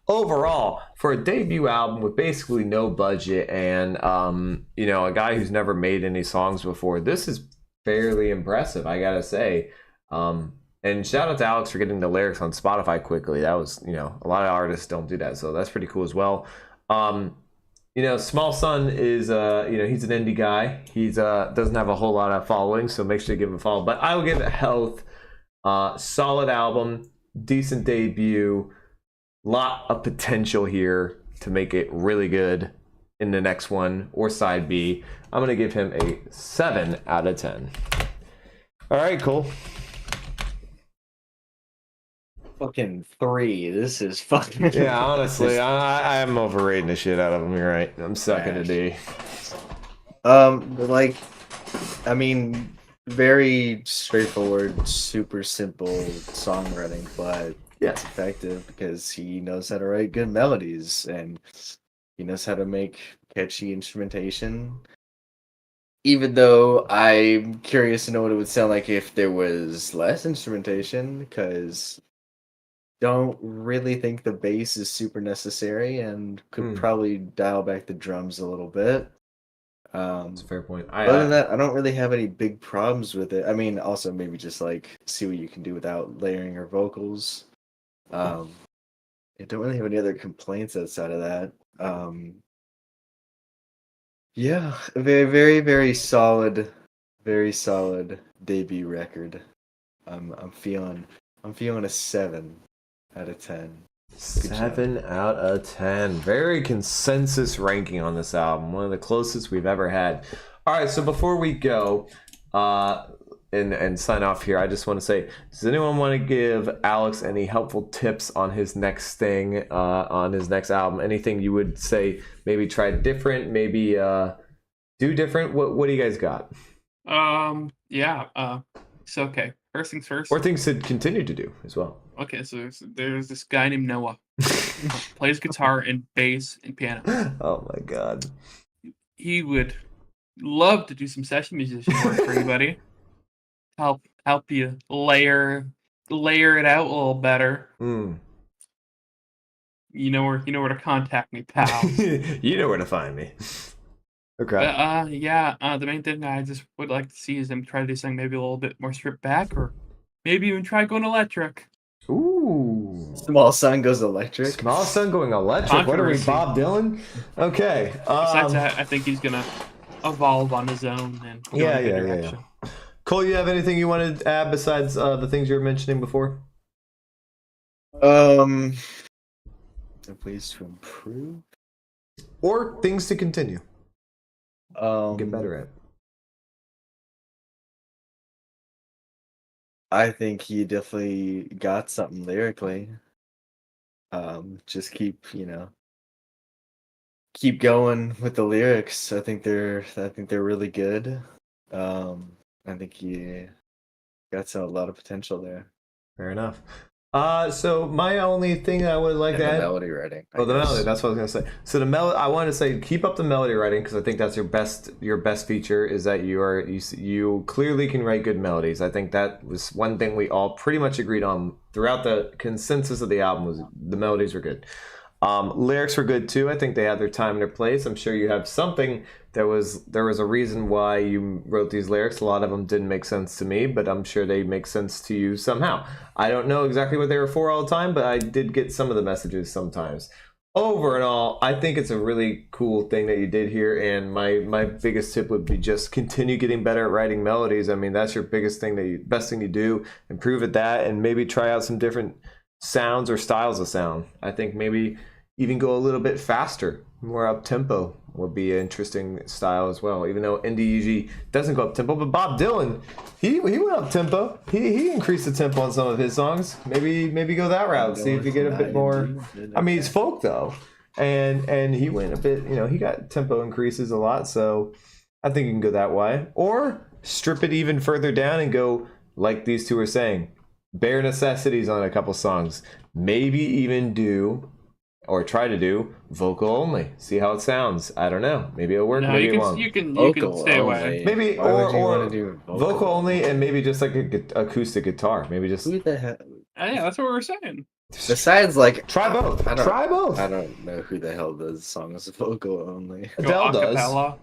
Overall, for a debut album with basically no budget and a guy who's never made any songs before, this is fairly impressive, I gotta say. And shout out to Alex for getting the lyrics on Spotify quickly. That was, a lot of artists don't do that, so that's pretty cool as well. Small Sun is he's an indie guy. He's doesn't have a whole lot of following, so make sure to give him a follow. But I will give it Health. Solid album, decent debut, lot of potential here to make it really good in the next one or side B. I'm gonna give him a 7 out of 10. All right, Cole. Fucking 3. This is fucking. Yeah, honestly, I am overrating the shit out of him. You're right. I'm sucking a D. Very straightforward, super simple songwriting, but it's effective because he knows how to write good melodies and he knows how to make catchy instrumentation. Even though I'm curious to know what it would sound like if there was less instrumentation, because don't really think the bass is super necessary and could probably dial back the drums a little bit. That's a fair point. Other than that, I don't really have any big problems with it. I mean, also maybe just like see what you can do without layering your vocals. I don't really have any other complaints outside of that. Yeah, a very, very, very solid debut record. I'm feeling a 7 out of 10. 7 out of 10. Very consensus ranking on this album. One of the closest we've ever had. All right, so before we go and sign off here, I just want to say, does anyone want to give Alex any helpful tips on his next thing, on his next album? Anything you would say, maybe try different, maybe do different? What do you guys got? So okay, first things first. Or things to continue to do as well. Okay, so there's this guy named Noah. Plays guitar and bass and piano. Oh my god. He would love to do some session musician work for you, buddy. Help you layer it out a little better. You know where to contact me, pal. You know where to find me. Okay. The main thing I just would like to see is them try to do something maybe a little bit more stripped back, or maybe even try going electric. Ooh. Small Sun goes electric. Small Sun going electric. What are we, Bob Dylan? Okay. Besides that, I think he's gonna evolve on his own and go in a good direction. Cole, you have anything you want to add besides the things you were mentioning before? Ways to improve, or things to continue. Get better at. I think he definitely got something lyrically. Just keep going with the lyrics. I think they're really good. I think he got a lot of potential there. Fair enough. So my only thing I would like to add, melody writing. The melody. That's what I was gonna say. So the melody, I want to say, keep up the melody writing, because I think that's your best feature, is that you clearly can write good melodies. I think that was one thing we all pretty much agreed on throughout the consensus of the album, was the melodies were good. Lyrics were good too. I think they had their time and their place. I'm sure you have something. There was a reason why you wrote these lyrics. A lot of them didn't make sense to me, but I'm sure they make sense to you somehow. I don't know exactly what they were for all the time, but I did get some of the messages sometimes. Over and all, I think it's a really cool thing that you did here, and my biggest tip would be just continue getting better at writing melodies. I mean, that's your biggest thing, best thing you do. Improve at that, and maybe try out some different sounds or styles of sound. I think maybe even go a little bit faster, more up tempo would be an interesting style as well. Even though indie usually doesn't go up tempo, but Bob Dylan, he went up tempo. He increased the tempo on some of his songs. Maybe go that route. See if you get a bit more. I mean, it's folk though, and he went a bit. He got tempo increases a lot. So I think you can go that way, or strip it even further down and go like these two are saying, bare necessities on a couple songs. Maybe even do or try to do vocal only. See how it sounds. I don't know. Maybe it'll work. No, maybe you it can won't. you can Vocal stay away. only. Maybe Why would you or wanna do vocal only, and maybe just like a acoustic guitar. Maybe just Who the hell? Yeah, that's what we're saying. Besides, like, try both. Try both. I don't know who the hell does songs vocal only. Go Adele does. acapella.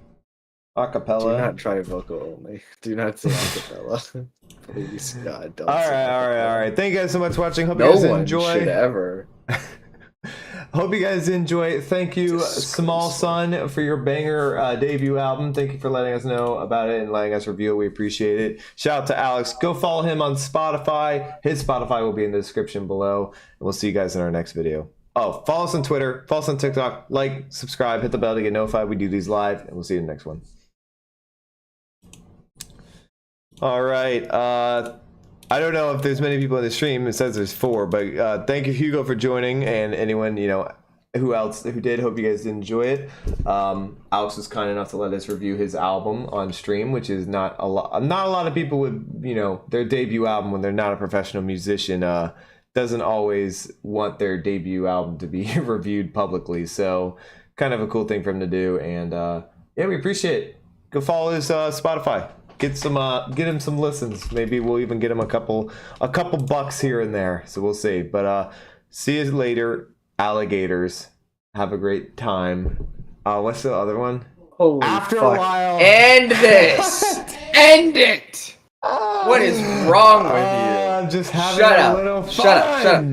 Do Acapella. not try vocal only. Do not say acapella. Please, God, don't. All say right. acapella. Thank you guys so much for watching. Hope you No guys one enjoy. should ever. Hope you guys enjoy. Thank you, Small Sun, for your banger debut album. Thank you for letting us know about it and letting us review it. We appreciate it. Shout out to Alex. Go follow him on Spotify. His Spotify will be in the description below. And we'll see you guys in our next video. Oh, follow us on Twitter. Follow us on TikTok. Like, subscribe, hit the bell to get notified. We do these live, and we'll see you in the next one. All right. I don't know if there's many people in the stream. It says there's 4, but thank you, Hugo, for joining, and anyone who did. Hope you guys enjoy it. Alex was kind enough to let us review his album on stream, which is not a lot. Not a lot of people would, their debut album when they're not a professional musician doesn't always want their debut album to be reviewed publicly. So, kind of a cool thing for him to do, and yeah, we appreciate it. Go follow his Spotify. Get him some listens. Maybe we'll even get him a couple bucks here and there. So we'll see. But see you later, alligators. Have a great time. What's the other one? Holy After fuck. a while. End this. End it. What is wrong with you? I'm just having Shut a up. little fun. Shut up.